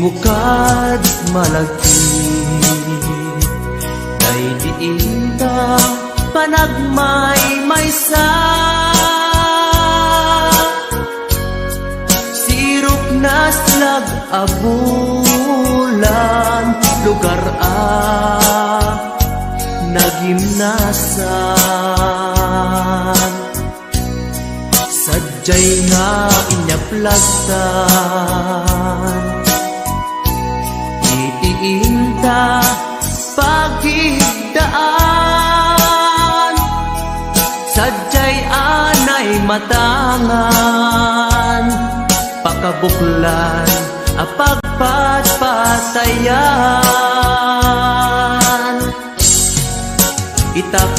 mo kad malagi, kay diin ta panagmay-maysa. Sirok na slag abulan, lugar nagimnasan. Sadyay nga inyaplagtan, itiinta pagigdaan. Sadyay anay matangan, pakabuklan a pagpatpatayan. Itak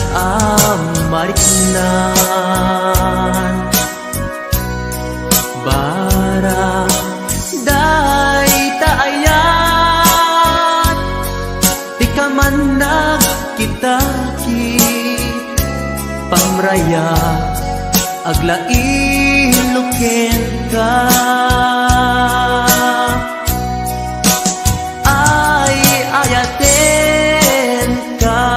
mariknan, bara day taayat, di ka man nagkitaki, pamraya aglailuken ka. Ay ayaten ka,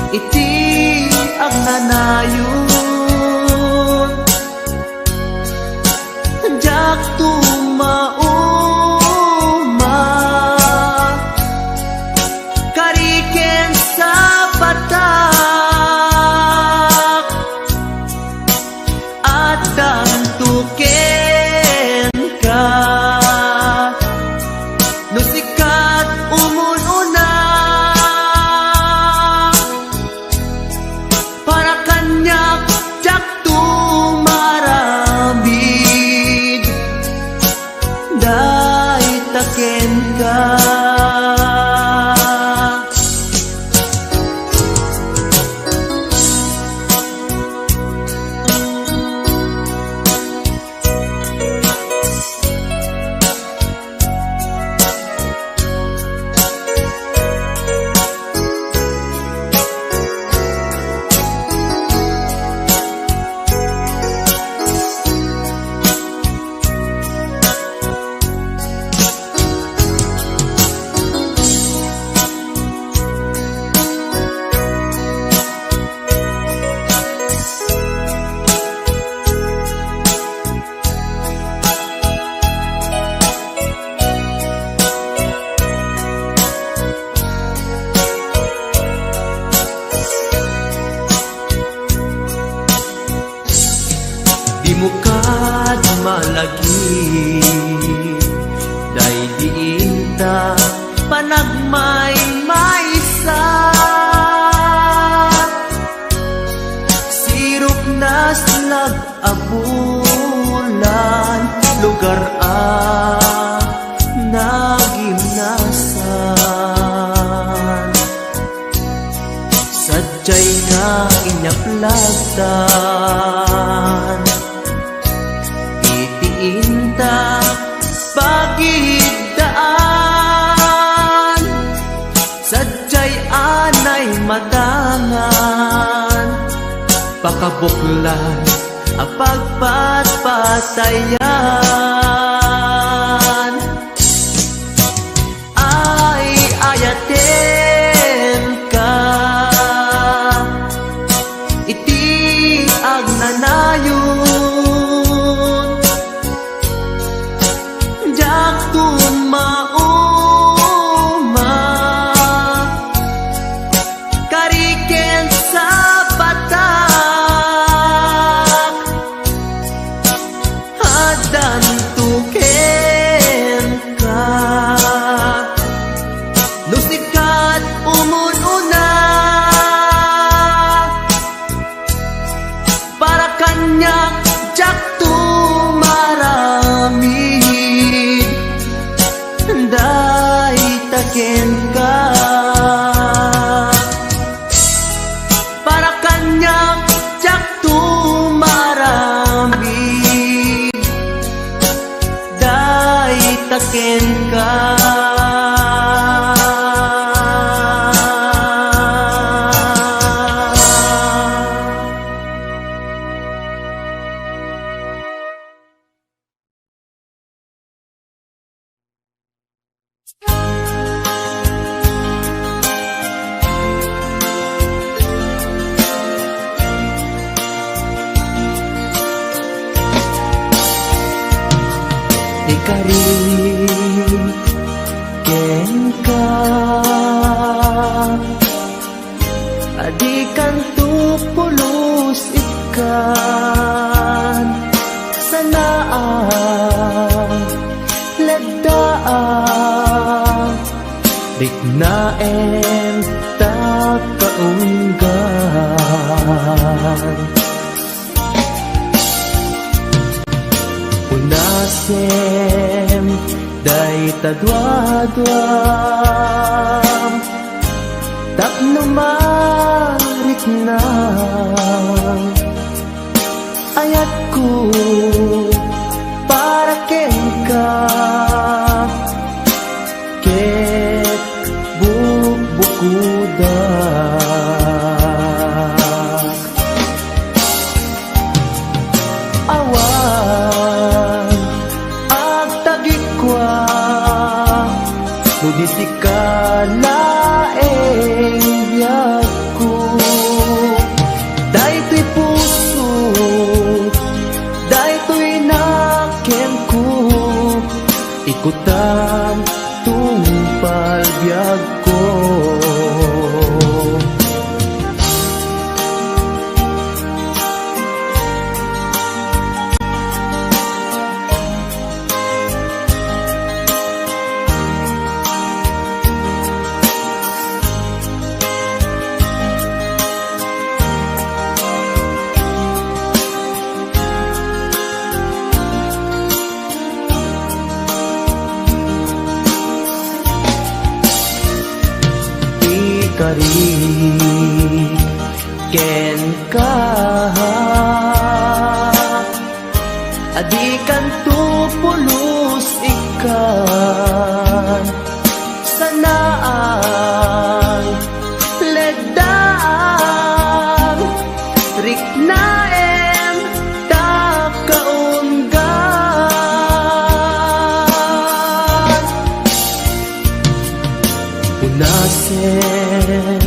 iti ang nanayon, jak tumauma, kariken sa patak, at dantuken ka. No sikat umununa, para kanyak jak tumarabid, day taken ka. Di mo kad malagi, day diin ta panagmay-maysa. Sirok na slag abulan, lugar nagimnasan. Sadyay nga inyaplagtan, itiinta pagigdaan. Sadyay anay matangan, pakabuklan a pagpatpatayan. Ay ayaten ka, iti ang nanayon, jak tumauma, kariken sa patak, hadan tuken ka. No sikat umununa, para kanyak jak tumaramid, day taken ka. Para kanyak jak tumaramid, day taken ka. Ikari ken ka adikan tu pulos ikan sanaan ledaan riknaen tak kaunggan unasem day tadwadwam tapno marik na ayat ko para ken ka ket bukbukudak awan ag tagikwa nudisikala ko daytoy puso daytoy nakem ko ikutan tungpal biag ko Ikari ken ka adikan tu pulos ikan sanaan ledaan riknaem tak kaunggan unasem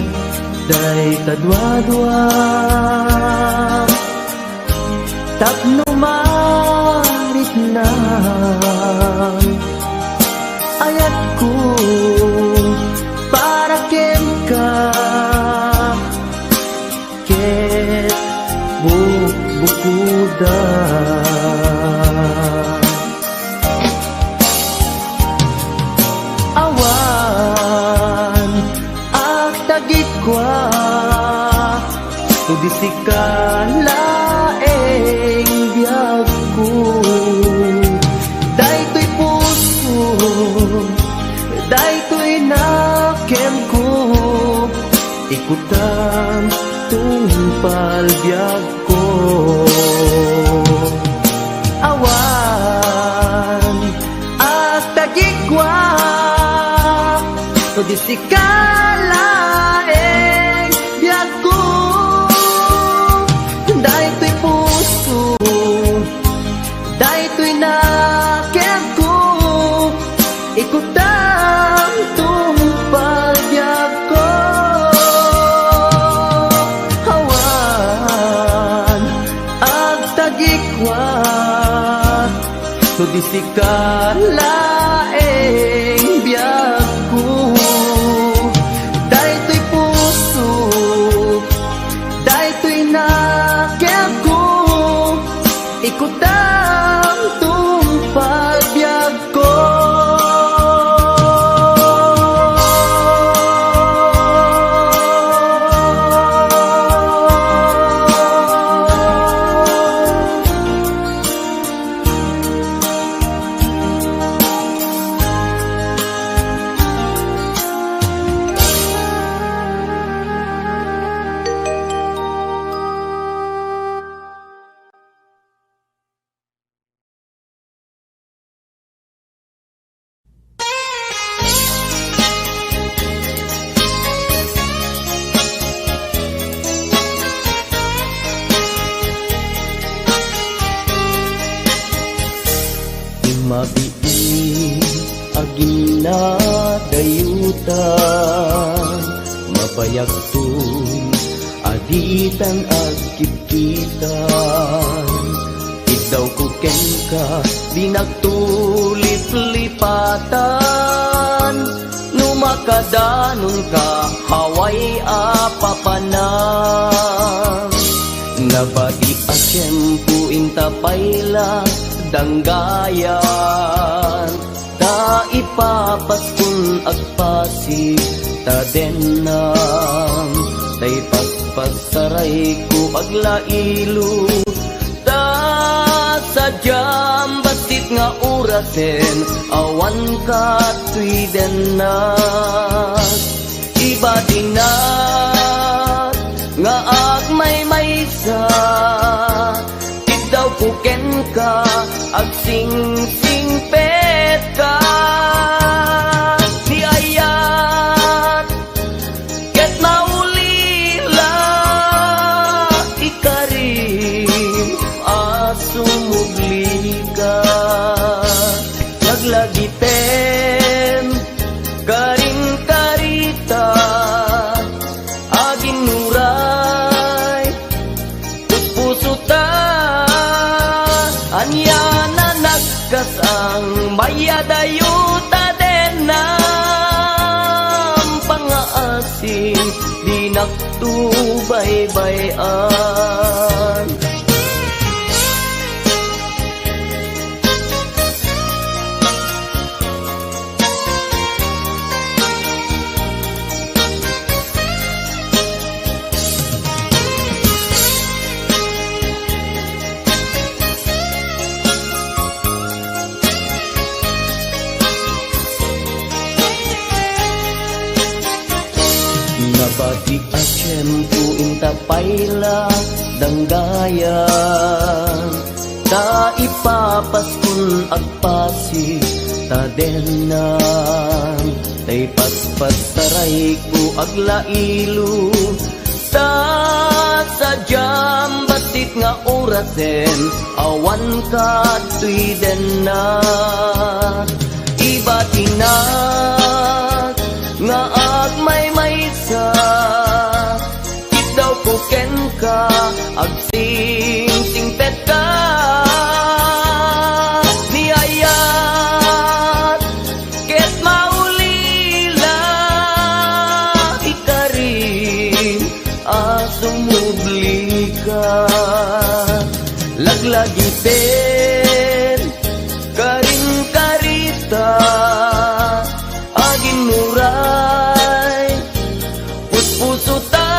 day tadwadwa tapno marit na ayat ko para ken ka ket bukbukudak awan ak tagikwa tudisikala eng biag ko daytoy puso daytoy nakem ko ikutan tungpal biag ko awan at tagikwa tudisikala eng biag ko daytoy puso daytoy nakem ko ikutan tungpal biag ko awan ag tagikwa tudisikala eng biag ko daytoy puso daytoy nakem ko ikutan tungpal biag ko mabiin agina dayutan mapayagtun aditan agkitkitan idaw ko kuken ka, di nagtulip-lipatan. Numakadanon ka, haway apapanan. Nabadi a tiyempo inta payla danggayan. Ta ipapaskun agpasig ta denam. Tay pagpagsaray ko aglailo. Ta sadyam basit nga orasen, awan ka tuidenas. Iba dinat nga agmay maysa, daw kuken ka, ag sing-singpet ka. Di ayat, ket maulila, ikarim, asumugli ka. Naglagiten, karing-karita, aging nuray, puso ta. Anya na nagkasang mayadayuta den ng pangaasin, di nagtubaybayan. Nabati a tiyempo inta payla danggayan. Ta ipapaskun agpasi ta denam. Tay paspagsaray ko aglailo. Ta sadyam basit nga orasen, awan ka tuidenas. Iba tinat nga agmay maysa, daw kuken ka, ag sing-singpet ka. Niyayat, ket maulila, ikarim, asumubli ka. Laglagiten, karing-karita, aging nuray, puspuso ta.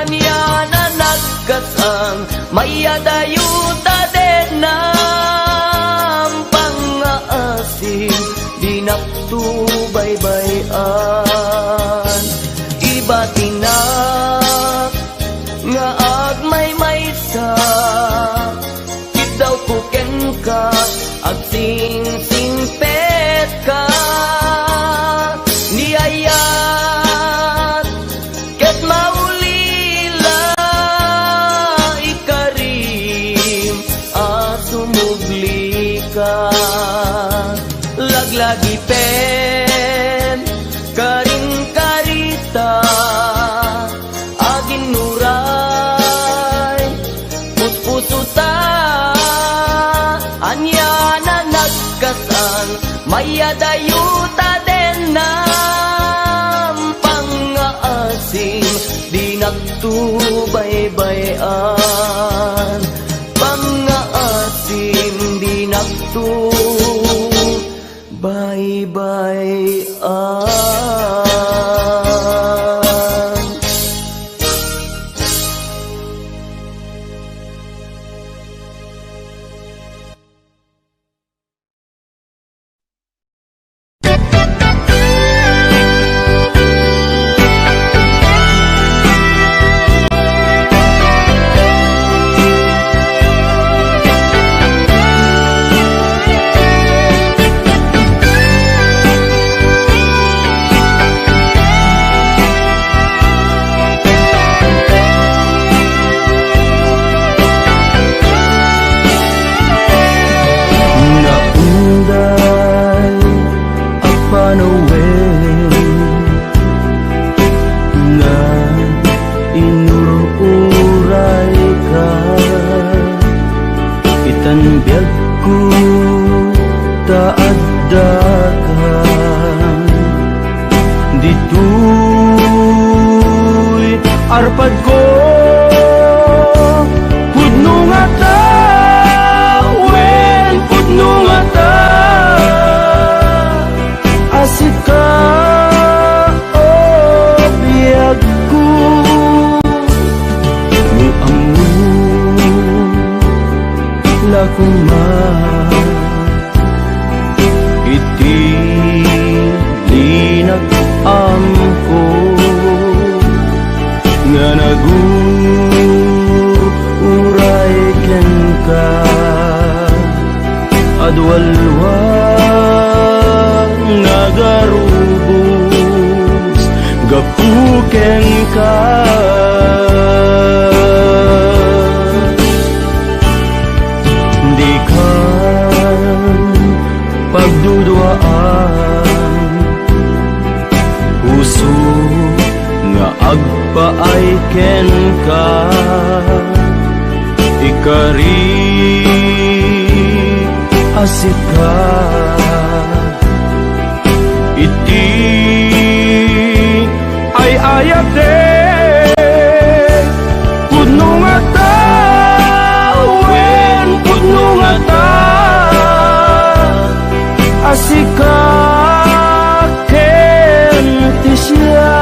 Niya na nagkasang mayadayuta den ng pangaasin, di nagtubaybayan. Iba tinak nga agmay maysa, daw kuken ka, ag sing-singpet ka. Niyayat, ket maulila, ikarim, asumugli ka. Laglagipen, karing-karita, aging nuray, puspuso ta. Anya na nagkasang mayadayuta den ng pangaasin, di nagtubaybayan. Pangaasin, di nagtubaybayan. kaadakan dito'y arpad ko pudno nga ta wen pudno nga ta asit ka o biyag ko nung amun lakuma iti linag-amko nga naguray ken ka adwalwang nagarubos gapuken ka di ka pagduduaan puso nga agpaay ken ka ikari asika iti ay ayate pudno nga ta wen pudno nga ta asika ken ti siya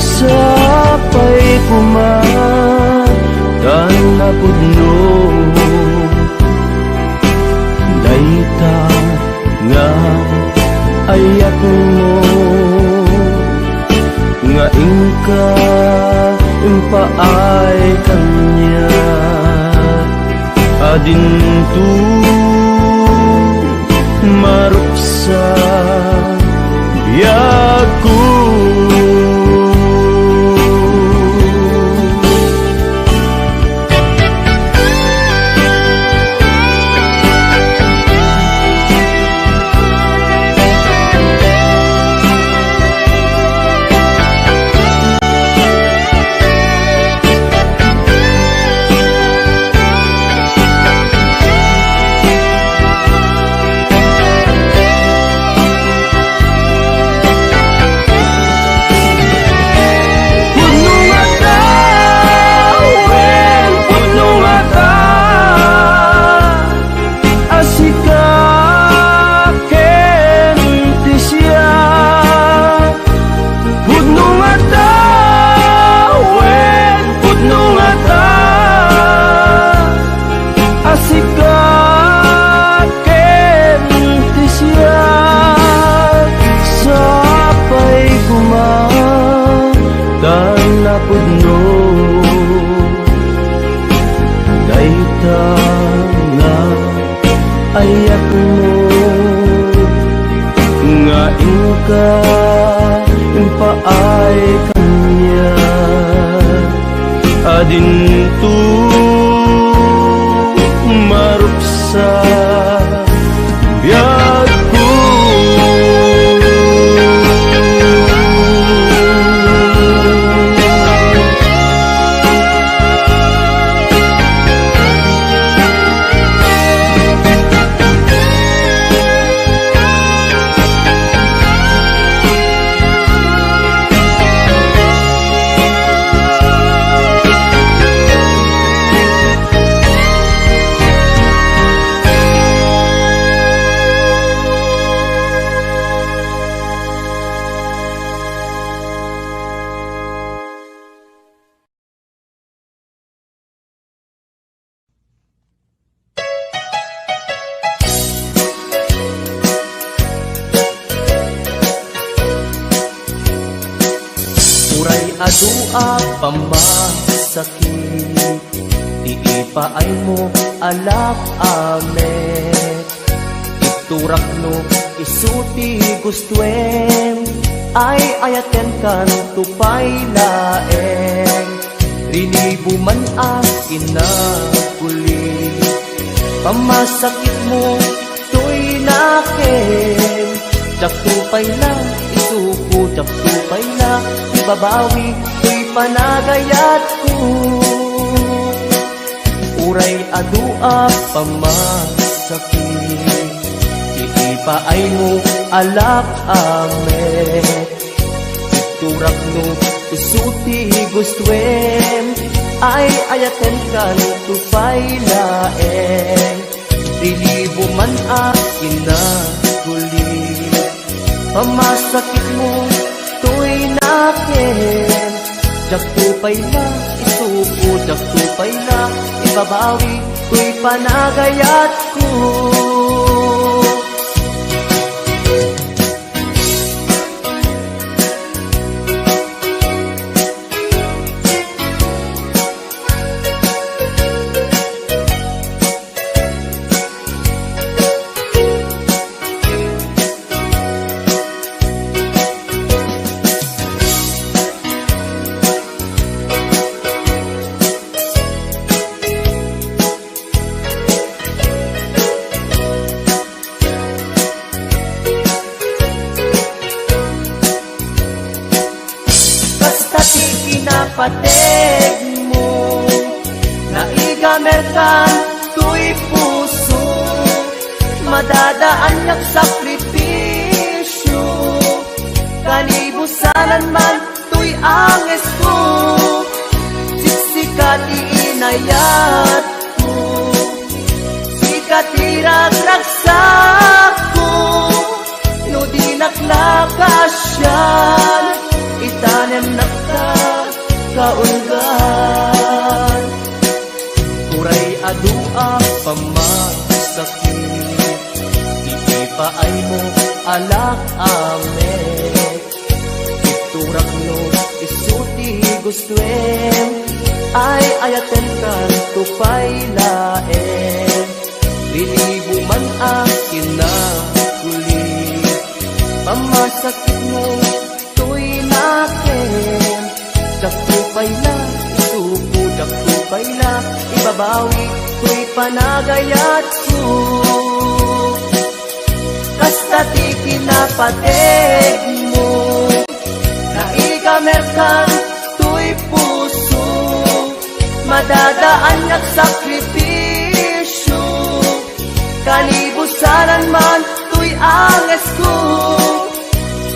sapay dan na pudno dayta nga ayak mo nga ingka impaay kanya adintu maruksa biyag ko pudno dayta nga ayak mo nga ingka impaay kanya adintu maruksa biyag ko adua pamasakit iipaay mo alak amet iturak no isuti gustuen ay ayaten kan tupay laeng rinibuman ang inaguli pamasakit mo tuy nakin jak tupay lang isuko jak tupay lang babawi tuy panagayat ko uray adua pamasakit Ipaay mo alak amet turak no isuti gustwem ay ayaten kan tupay laeng dilibo man akin na kulit pamasakit mo tuy nakin jak tupay na isupo jak tupay na ibabawi tuy panagayat ko. Pateg mo naigamerkan tuy puso madadaan yak sakripisyo kanibusanan man tuy anges ko siksikat iinayat ko sikat iragragsak ko no di naklakasyan itanem nakta kaulgan uray adua pamasakit iipaay mo alak amet iturak no isuti gustwem ay ayaten kan tupay laeng lilibo man akin na kulit pamasakit mo tuy nakin jak tupay na isupo jak tupay na ibabawi tuy panagayat ko kasta ti kinapateg mo naigamerkan tuy puso madadaan yak sakripisyo kanibusanan man tuy anges ko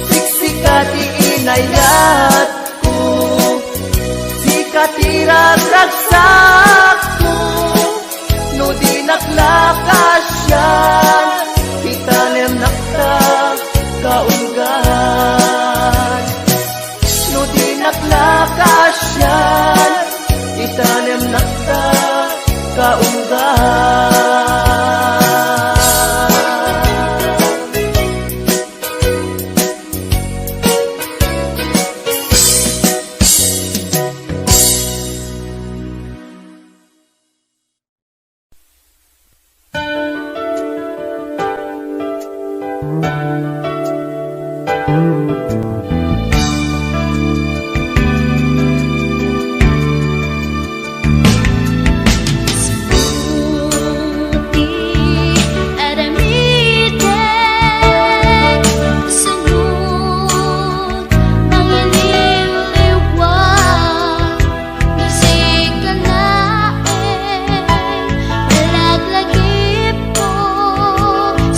siksikat iinayat katiragragsak ko no di naklakasyan itanem nakta kaulgan no di naklakasyan itanem nakta kaulgan.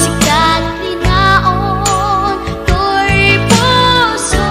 Sikat linaon, tuy puso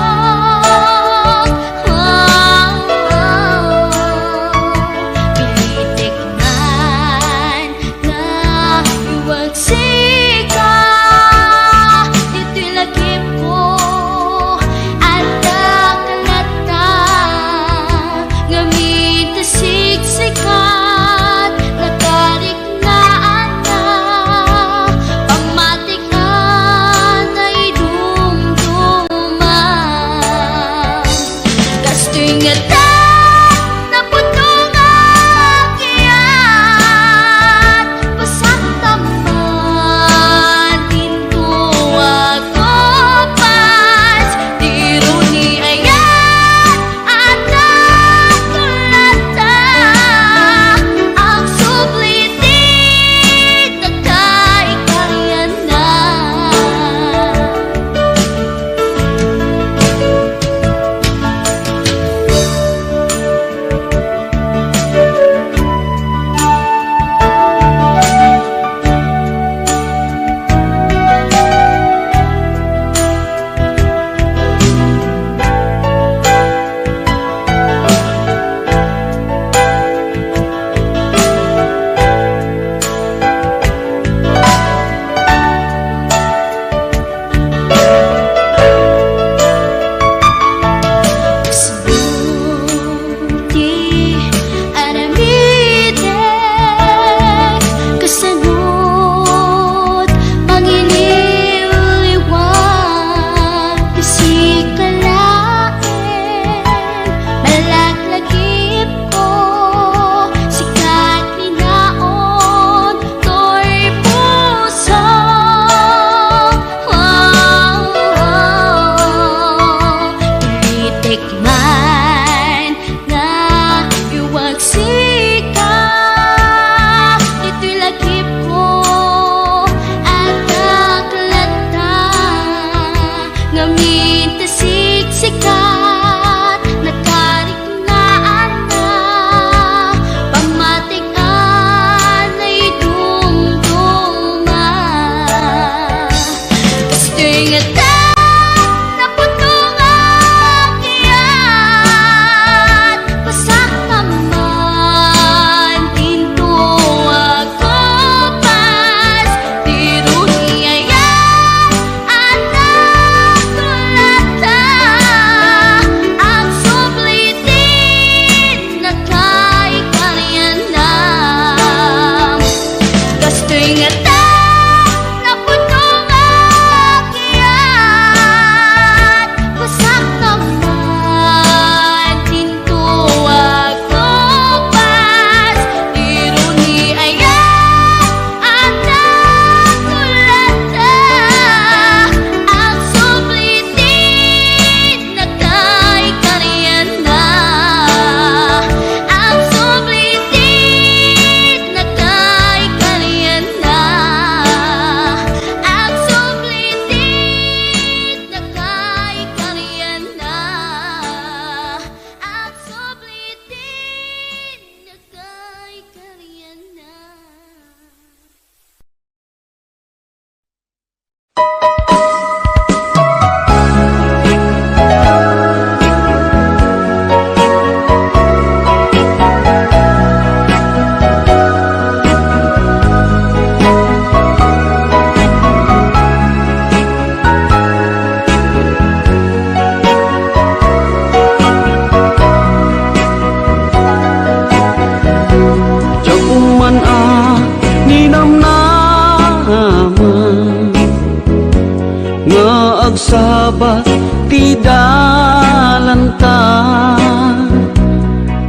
agsabat ti dalanta.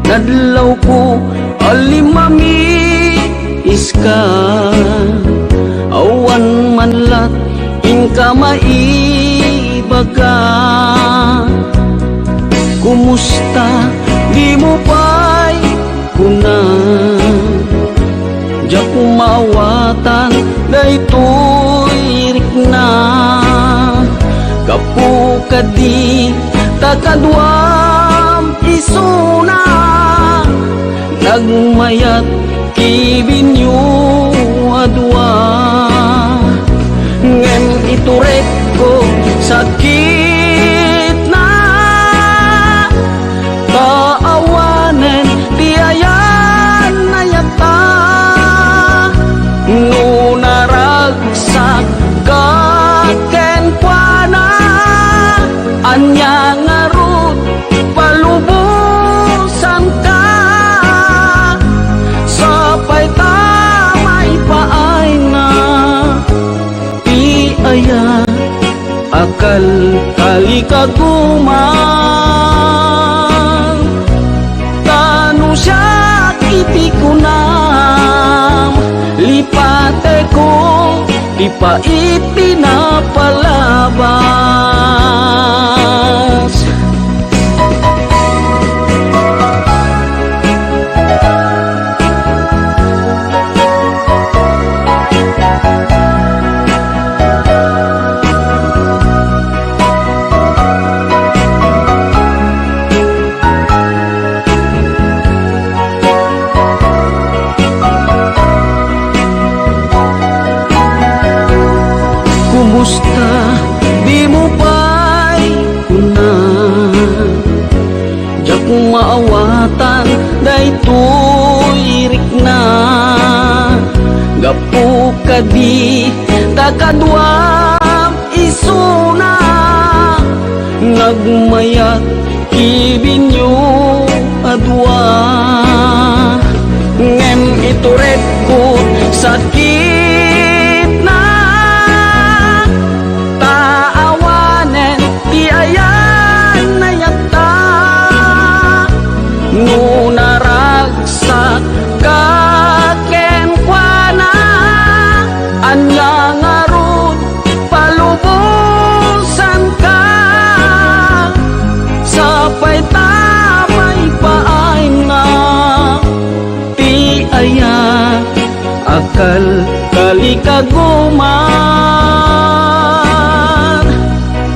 Nadlaw ko alimami iska, awan manlat inka maibaga. Kumusta di mo pa'y kuna, diya kumawatan daytoy rikna. Kapukadi takadwam isuna, nagmayat kibinyo adwa. Ngem ituret ko sakit na, taawanen tiayan na yata. Nunaragsak ka kenkwana, anya ngarut palubusan ka. Sapay tamay paay na ti aya, akal kali kaguman. Tanu siya iti kunam, lipate ko di pa ipinapalabas. Kumusta di mo pa'y kuna, diya kung maawatan daytoy rikna. Gapu kadi takadwam isuna, nagmayat kibinyo adwa. Ngem ituret ko sakit na, taawanen ti ayan na yata. Nunaragsak ka kenkwana, anya ngarut palubusan ka. Sapay tamay paay na ti aya, akal kali kaguman.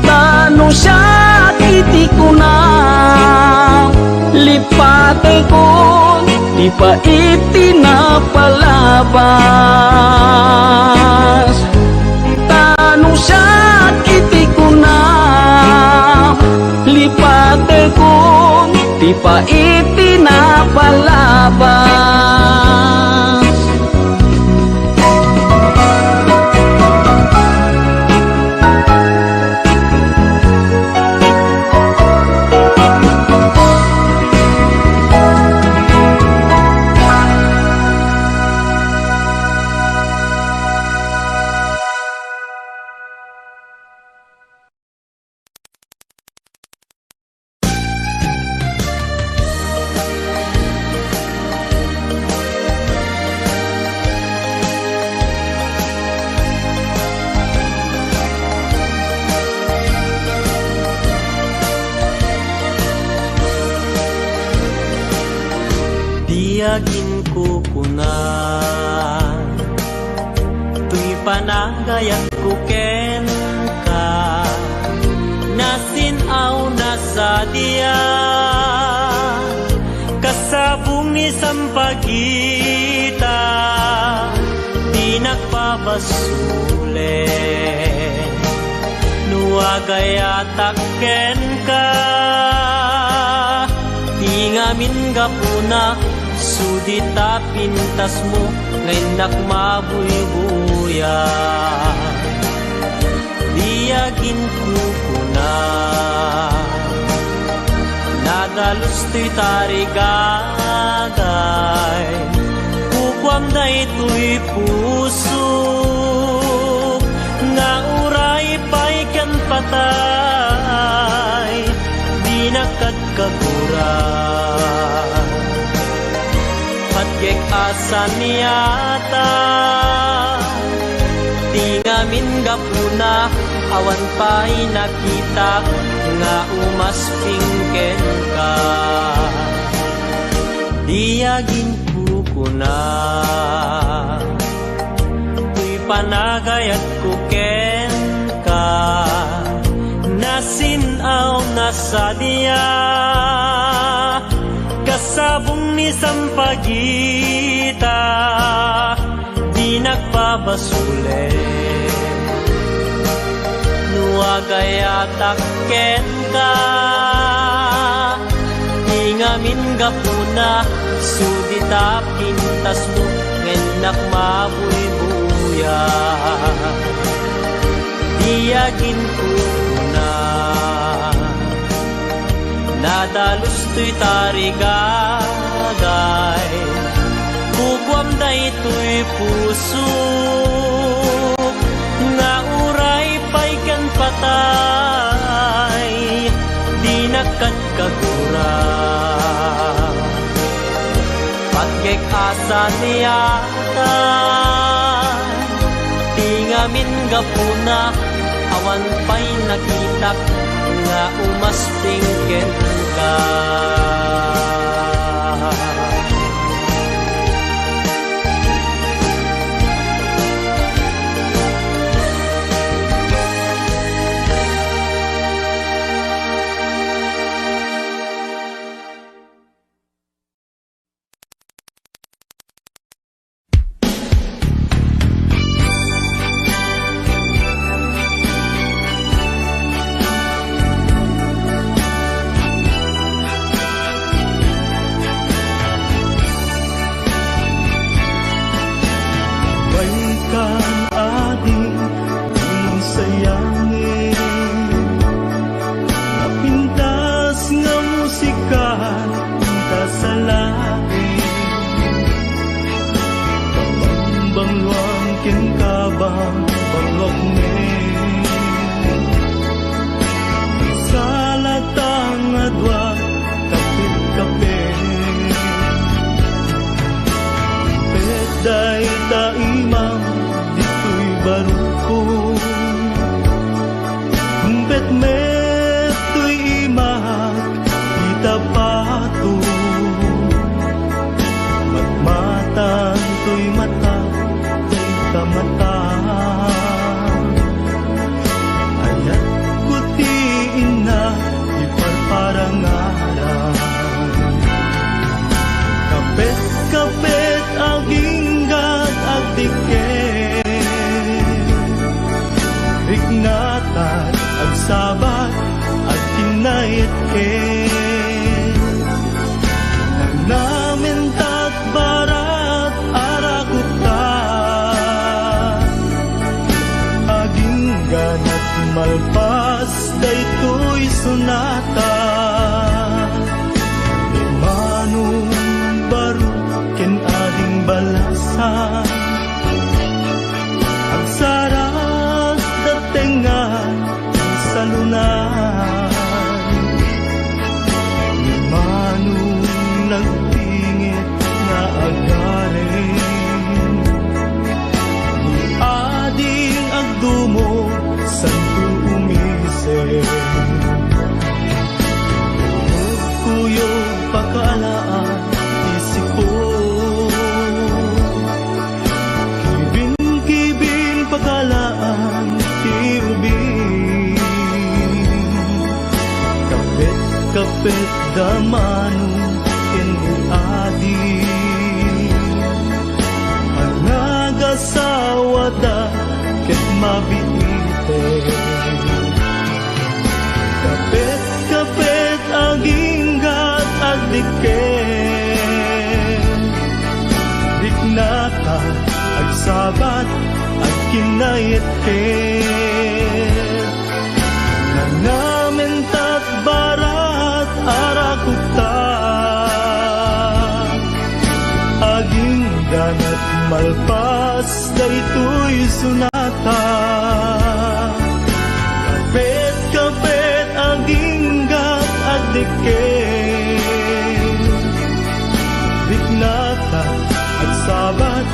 Tanu siya iti kunam, lipate ko di pa itinapalabas. Tanu siya iti kunam, lipate ko di pa itinapalabas. Tiyagin ko kuna, tuy panagayak ko ken ka. Nasinaw na sa diya, kasabong ni sampagita, di nagpabasule. Nuwagayatak ken ka, tingamin gapuna, sudita pintas mo, ngayon nakmabuybuya. Diyagin ko kuna, nadalos to'y tarigagay, kukwam na ito'y puso, nga uray pa'y kan patay. matay, di nakadkagura. Patgek asan niyata, tingamin gapuna, awan pa'y nakita, nga umaspingken ka. Diyagin kukuna, tuy panagayat kuken ka, nasinaw na sadya, kasabong ni sampagita, di nagpabasule. Nuagayatak ken ka, tingamin gapuna, sudita pintas mo, ngenak mabuy-buya. Diyagin ko na, nadalus to'y tarigagay, kukwam dayto'y puso, nga uray pa'y kan patay, di nakadkagura. Patgek asa niyata, tingamin gapuna, awan pa'y nakitak, nga umaspingken ka. Sabat at kinayat namin tat barat arakuta, aging ganat malpas daytoy sunata, imanong baro ken ading balasan, agsarat datengan salunan, manong nagtingit na agarin, ni ading agdumo santo umisip, kuyog pagkaalaan isip ko, kibin-kibin pagkalaan tiubin, kapit damanong adi, anagasawa da ket mabiite, kapit aginggat agdiken, diknata agsabat ag kinayet ken, namin tat barat arakuta, aging ganat malpas daytoy sunata, kapit agdiken. Biknata at sabat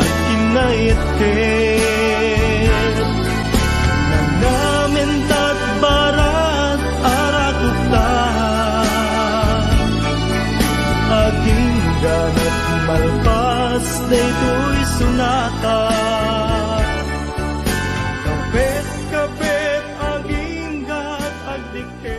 at kinayetken. Nanamin tat barat arakukta. Aging ganat malpas daytoy sunata. Kapit aging gat agdiken.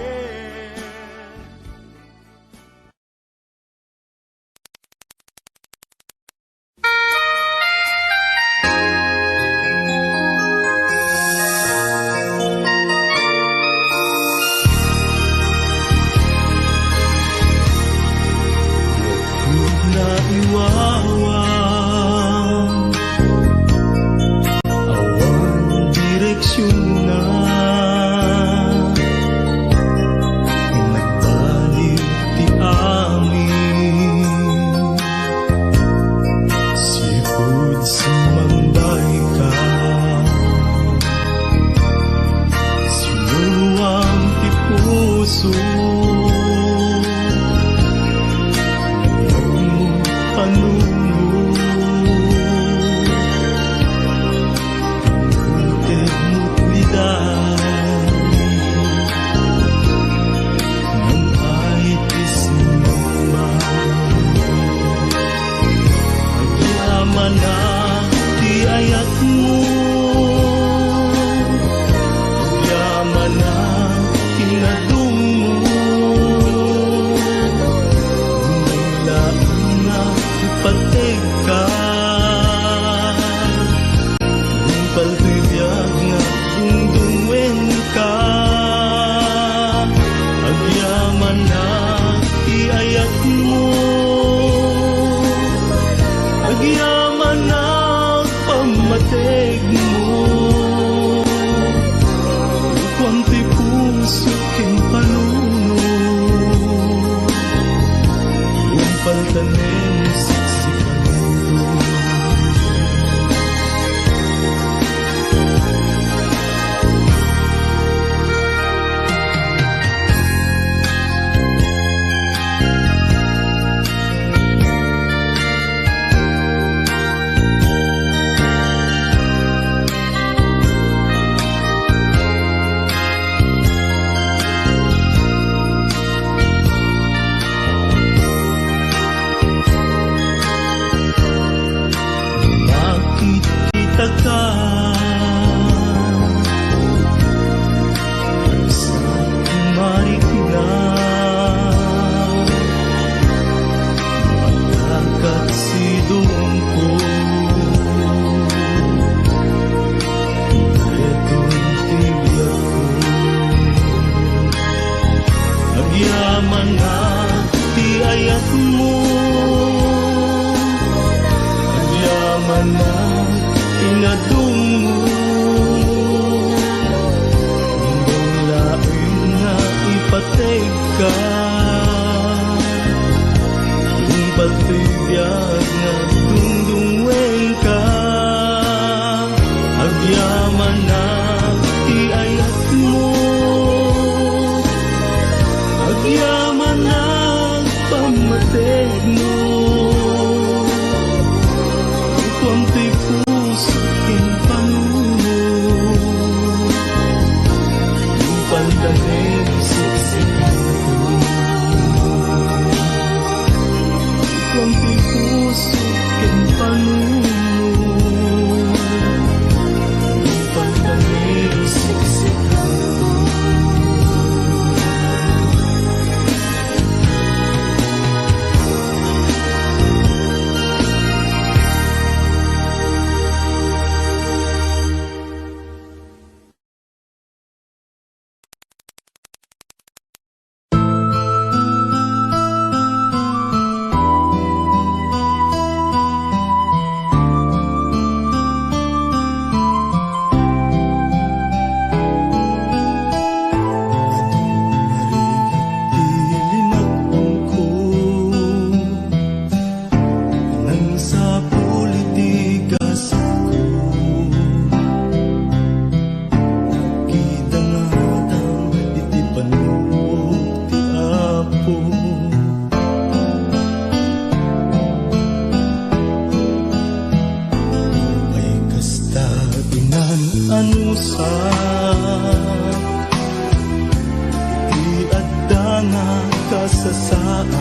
Iadda nga kasasaan,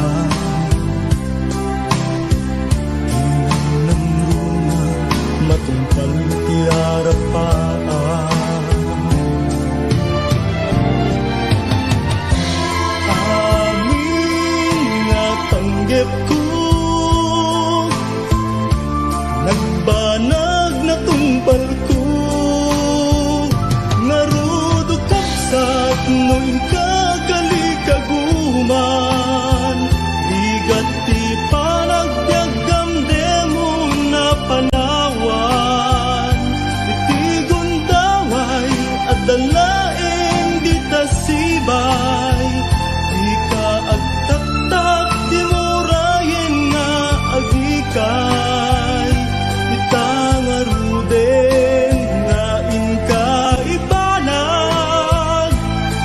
hinanamruna matungkal ti arapaan. Amin nga tanggep ko, nagbanag na tumpal ko, ngarudo kapsat no'y kagalikaguman, ligat ti panagbiagam demo na panawan, itigon daway at dalaeng di tasibay, di ka agtaktak di murayin na agikay, itangaruden nga inka ibanag,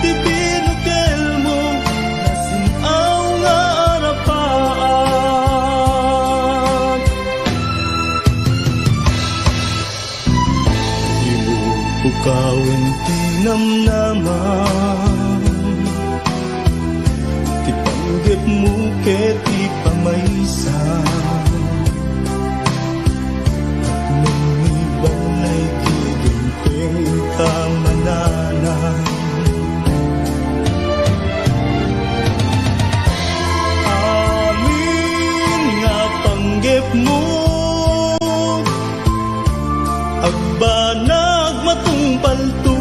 ti binukel mo nasinaw nga arapaan. Ibukawin ti namnaman, ti panggep mo ket ti pamaysa, at lumibang na'y giginting kamananan. Amin nga panggep mo, agbanag matungpal to,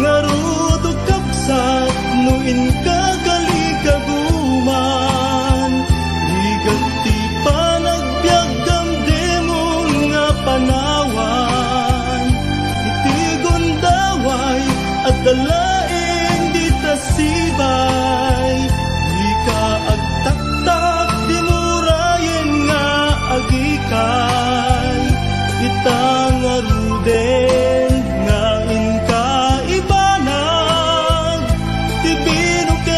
ngarudo kapsat nuin kagalikaguman, ligat ti panagbiagam demon nga panawan, itigon daway at dalaeng di tasibay, di ka agtaktak di murayen nga agikay, itangaruden nga inka ibanag, ti binukel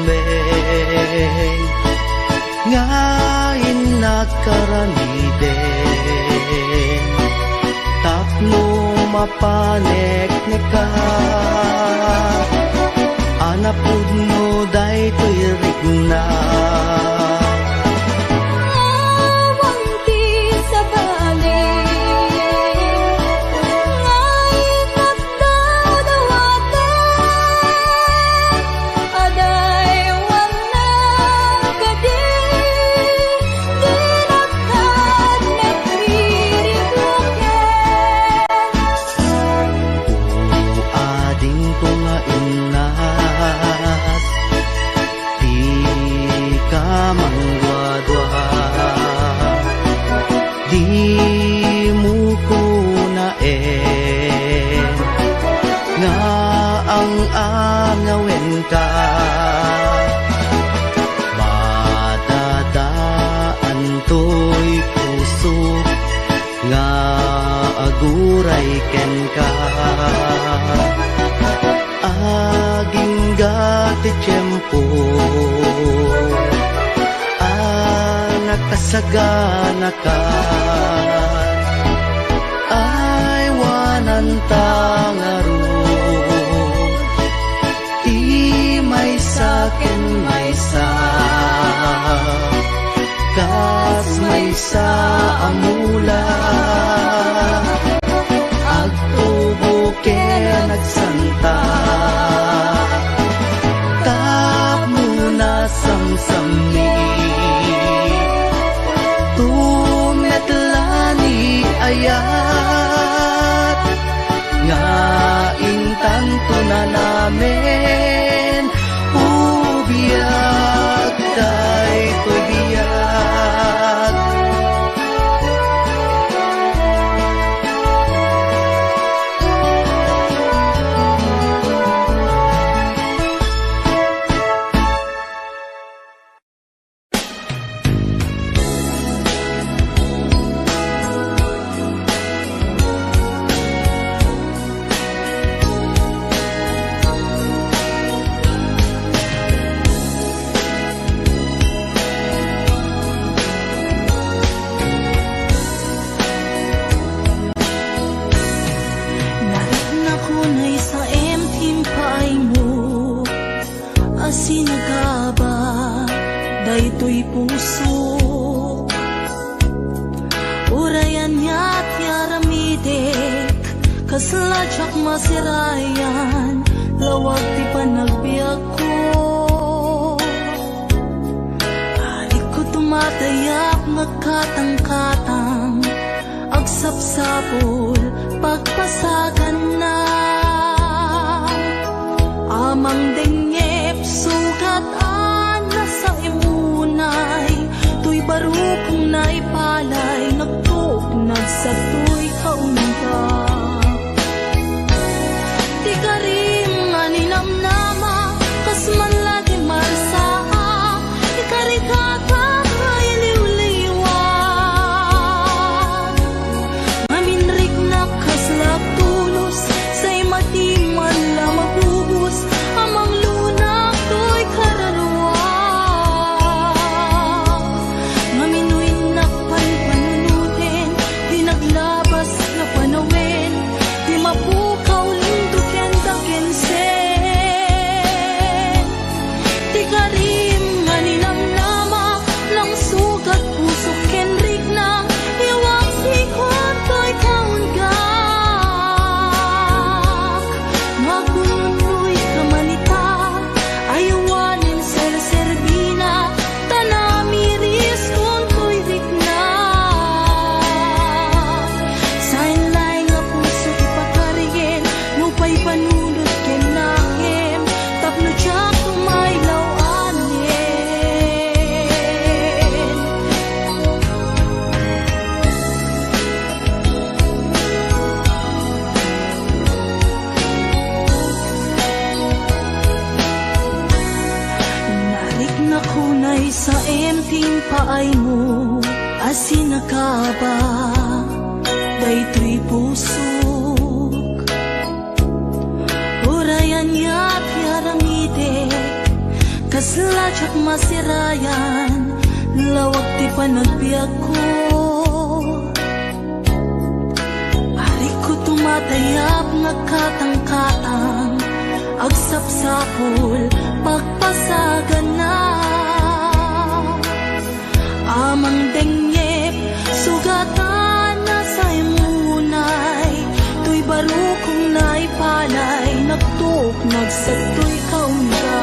meng ngayon nakaramiden tapno mapanek neka anapud mo day to'y rigna. Di mo ko naen nga ang angawin ka madadaan to'y puso nga aguray ken ka aging gati tiyempo nakasagana ka ay wanan tangaro di may sakin may sa kas may sa amula agtubo ke nagsanta tap muna samsami tumetlani ayat nga intanto na namin ubiyag day to'y biyag daytoy puso urayan niya't yaramidek kasladyak masirayan lawag ti panagbiag ko alik ko tumatayak nagkatang-katang agsapsapol pagpasagan na amang dengep sugat sa imunay tuy barukong naipalay nagtugnag sa tuy kaunta di karim nga ninamnama kas man lagi marsaa di karikata ay liwliwa maminrik na kaslap tulos say matiman la mabubus amang lunak tuy kararwa sa empting paay mo asin nakaba daytoy pusok urayan ya't yaramidek Kaslachak masirayan, lawag ti panagbiag ko. Ari ko tumatayap nagkatang-katang, agsapsapol pagpasagan na. Amang dengyep, sugatan na sa imunay, tuy baro kong naipalay, nagtuok nagsatoy kaunga.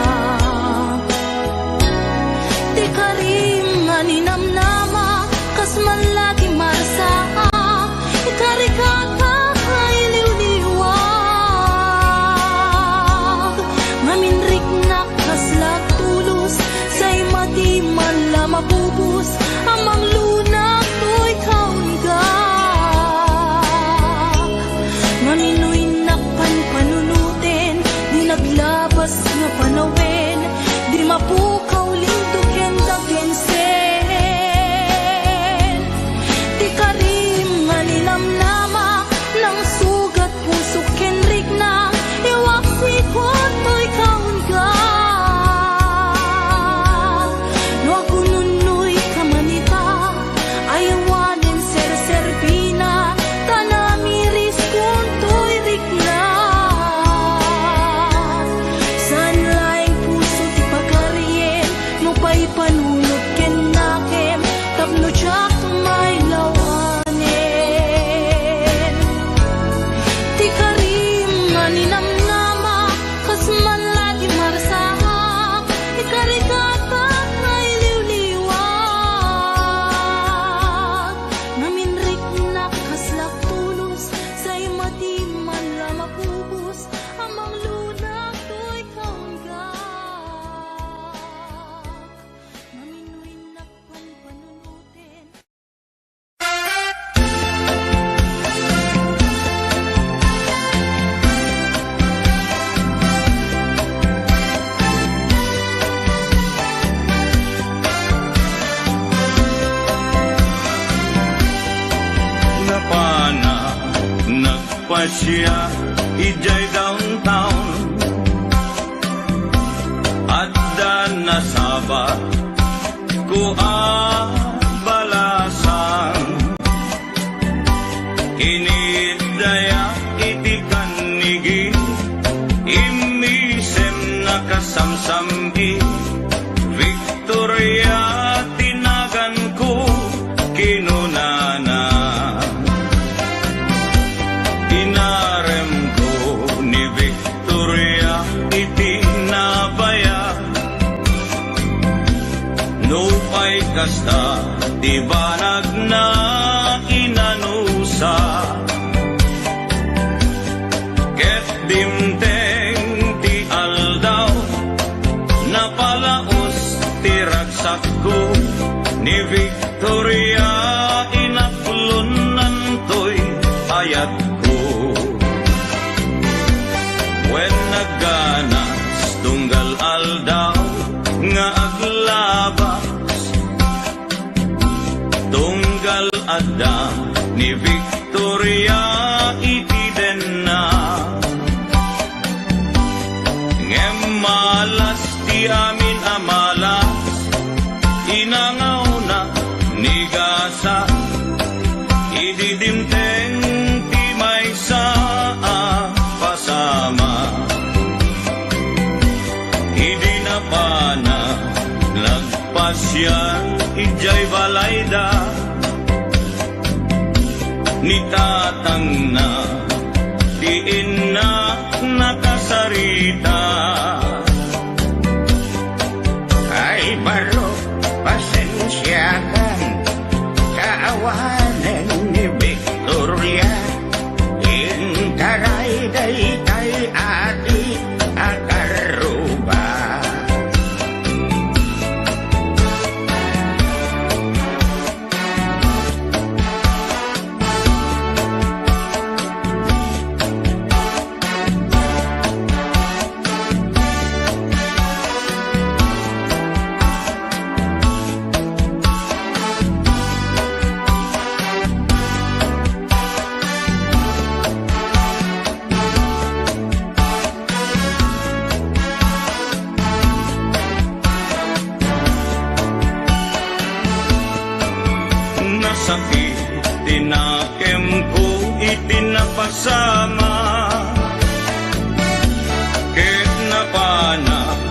Di karim nga ninamnama, kas man lagi marsaa, ikarikata ay liwliwag. Maminrik na kaslag tulos, say madi man la mabubus, amang lunak to'y kaunga. Maminoy nakpan panunutin, di naglabas nga panawin, di mapukaw lintukin dagensen. Di karim nga ninamnama, nang sugat puso kenrik na, iwak sikot mo'y kaunga. No ako nunoy kamanita, ayawanin ser-serbina, tanamiris kung to'y rikna. San laing puso ti pagkarien, no pa'y panunod ken nakem, tapno tsak may lawanin. Ti karim nga ninamnama, kas man lagi marsaha, ikarikata ay liwliwag. Naminrik na kaslak tulos, say madi man la mapubus, amang lunak to'y kaunggak. Maminoy na panunutin. Napana, nagpasya, ijay downtown. Adda na saba, balasan. Inidaya iti kanigi, imisem na kasamsamgi. Victoria tinagan ko, kinunana. Inarem ko ni Victoria iti nabaya. No pa'y kasta di banag na inanusa. Ket dimteng ti aldaw, napalaos ti ragsak ko ni Victoria, inaplunan to'y ayat ko. When nagganas tunggal aldaw nga aglabas, tunggal adda ni Victoria iti den na. Ngem malas ti amin amalas, inangaw na ni gasa, ididimteng ti may saa pasama. Idi na pana, nagpasya, ijay balayda, ni tatang na, diin na nakasarita. Ay baro, pasensyakan, kaawanan ni Victoria, intaray daytay ati akaruba. sakit, tinakim ko itinapasama. Kahit napana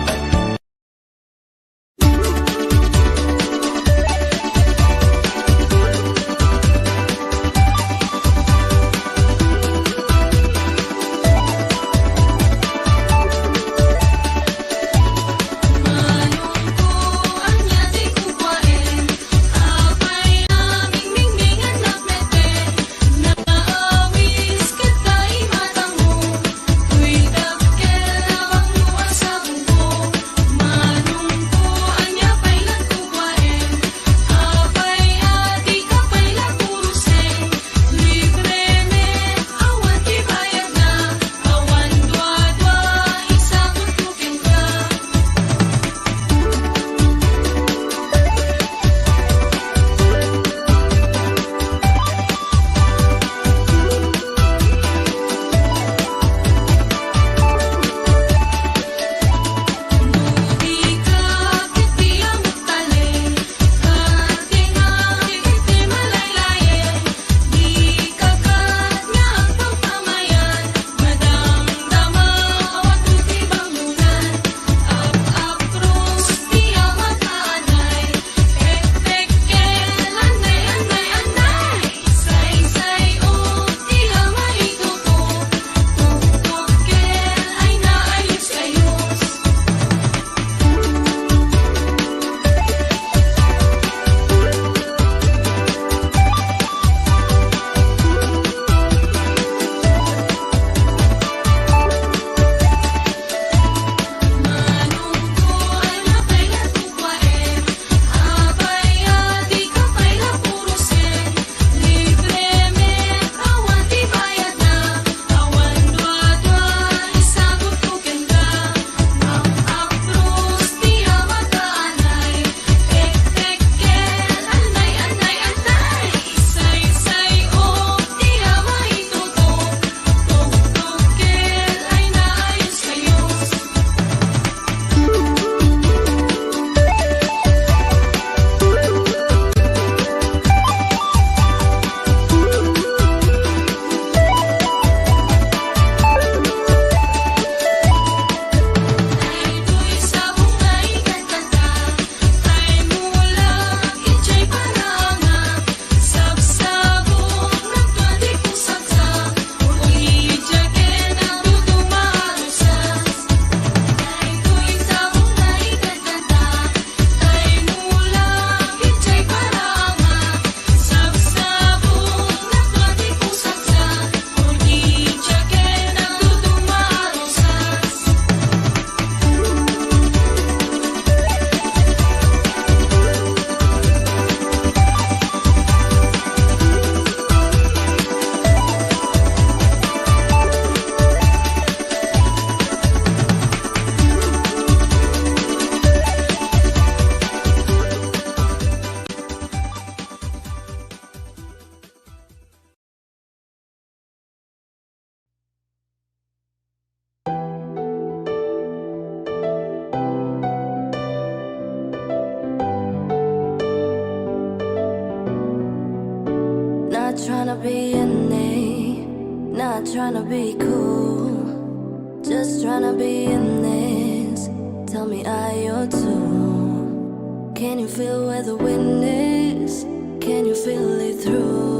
Not tryna be unique, not tryna be cool, just tryna be in this. Tell me, are you too? Can you feel where the wind is? Can you feel it through?